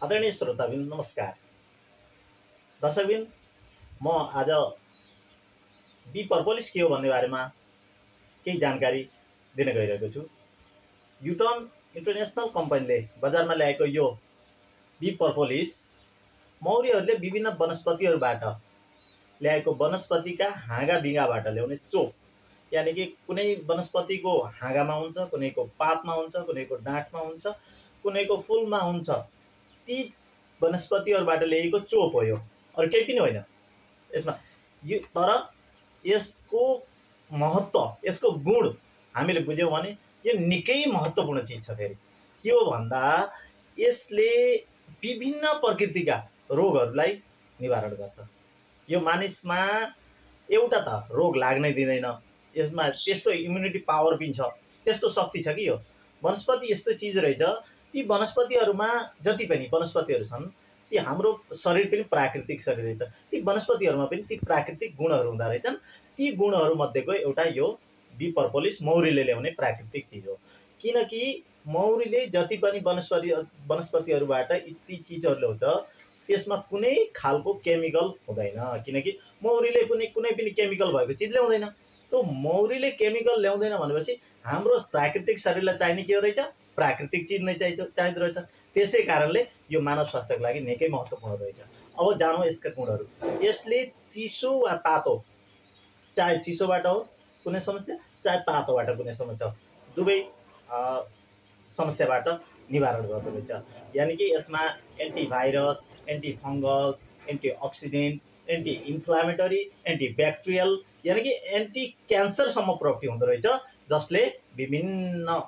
आदरणीय श्रोताबिन नमस्कार। दर्शकबिन म आज बी पर्पोलिस के हो भन्ने बारेमा केही जानकारी दिन गइरहेको छु। युटर्न इन्टरनेशनल कम्पनीले बजारमा ल्याएको यो बी पर्पोलिस मौरीहरूले विभिन्न वनस्पतिहरूबाट ल्याएको वनस्पतिका हाँगा बिगाबाट ल्याउने चोप, यानि कि कुनै वनस्पतिको हाँगामा हुन्छ, कुनैको पातमा हुन्छ, कुनैको डाँठमा हुन्छ, कुनैको फुलमा हुन्छ, ती वनस्पतिहरूबाट ल्याएको चोप हो यो, अरू केही पनि होइन यसमा। यो तर यसको महत्त्व, यसको गुण हामीले बुझ्यौँ भने यो निकै महत्त्वपूर्ण चिज छ। फेरि के हो भन्दा यसले विभिन्न प्रकृतिका रोगहरूलाई निवारण गर्छ। यो मानिसमा एउटा त रोग लाग्नै दिँदैन, यसमा त्यस्तो इम्युनिटी पावर पनि छ, त्यस्तो शक्ति छ कि यो वनस्पति यस्तो चिज रहेछ। ती वनस्पतिहरूमा जति पनि वनस्पतिहरू छन् ती हाम्रो शरीर पनि प्राकृतिक शरीर रहेछ, ती वनस्पतिहरूमा पनि ती प्राकृतिक गुणहरू हुँदो रहेछन्। ती गुणहरूमध्येको एउटा यो बी पर्पोलिस मौरीले ल्याउने प्राकृतिक चिज हो। किनकि मौरीले जति पनि वनस्पतिहरूबाट ती चिजहरू ल्याउँछ त्यसमा कुनै खालको केमिकल हुँदैन, किनकि मौरीले कुनै पनि केमिकल भएको चिज ल्याउँदैन। त्यो मौरीले केमिकल ल्याउँदैन भनेपछि हाम्रो प्राकृतिक शरीरलाई चाहिने के हो रहेछ? प्राकृतिक चिज नै चाहिँदो रहेछ। त्यसै कारणले यो मानव स्वास्थ्यको लागि निकै महत्त्वपूर्ण रहेछ। अब जानौँ यसका गुणहरू। यसले चिसो वा तातो, चाहे चिसोबाट होस् कुनै समस्या, चाहे तातोबाट कुनै समस्या होस्, दुवै समस्याबाट निवारण गर्दो रहेछ। यानि कि यसमा antivirus, anti fungus, antioxidant, anti inflammatory, antibacterial, यानि कि एन्टी क्यान्सरसम्म प्रभावी हुँदो रहेछ, जसले विभिन्न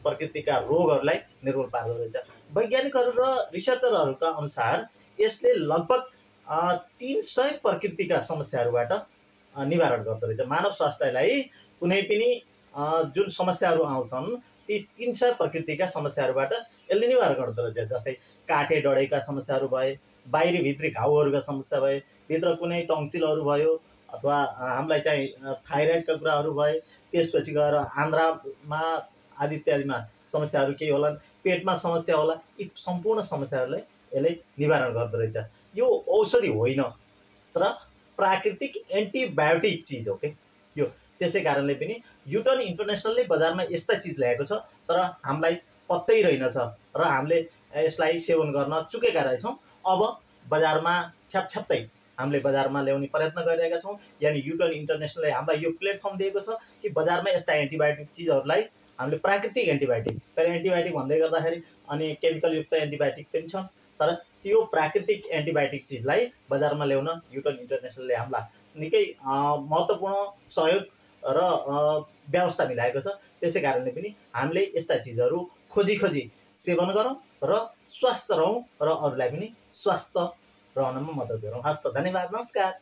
प्रकृतिका रोगहरूलाई निर्मूल पार्दो रहेछ। वैज्ञानिकहरू र रिसर्चरहरूका अनुसार यसले लगभग 300 प्रकृतिका समस्याहरूबाट निवारण गर्दो रहेछ। मानव स्वास्थ्यलाई कुनै पनि जुन समस्याहरू आउँछन् ती 300 प्रकृतिका समस्याहरूबाट यसले निवारण गर्दो रहेछ। जस्तै काटे डढेका समस्याहरू भए, बाहिरी भित्री घाउहरूका समस्या भए, भित्र कुनै टङ्सिलहरू भयो, अथवा हामीलाई चाहिँ थाइरोइडका कुराहरू भए, त्यसपछि गएर आन्द्रामा आदि इत्यादिमा समस्याहरू केही होलान्, पेटमा समस्या होला, यी सम्पूर्ण समस्याहरूलाई यसले निवारण गर्दो रहेछ। यो औषधि होइन तर प्राकृतिक एन्टिबायोटिक चिज हो के यो। त्यसै कारणले पनि युटर्न इन्टरनेसनलले बजारमा यस्ता चिज ल्याएको छ, तर हामीलाई पत्तै रहेनछ र हामीले यसलाई सेवन गर्न चुकेका रहेछौँ। अब बजारमा छ्यापछ्याप्तै हामीले बजारमा ल्याउने प्रयत्न गरिरहेका छौँ। यानि युटर्न इन्टरनेसनलले हामीलाई यो प्लेटफर्म दिएको छ कि बजारमा यस्ता एन्टिबायोटिक चिजहरूलाई हामीले प्राकृतिक एन्टिबायोटिक, तर एन्टिबायोटिक भन्दै गर्दाखेरि अनि केमिकलयुक्त एन्टिबायोटिक पनि छन्, तर त्यो प्राकृतिक एन्टिबायोटिक चिजलाई बजारमा ल्याउन युटर्न इन्टरनेसनलले हामीलाई निकै महत्त्वपूर्ण सहयोग र व्यवस्था मिलाएको छ। त्यसै कारणले पनि हामीले यस्ता चिजहरू खोजी सेवन गरौँ र स्वस्थ रहौँ र अरूलाई पनि स्वस्थ रहनमा मद्दत गरौँ। हस् त, धन्यवाद, नमस्कार।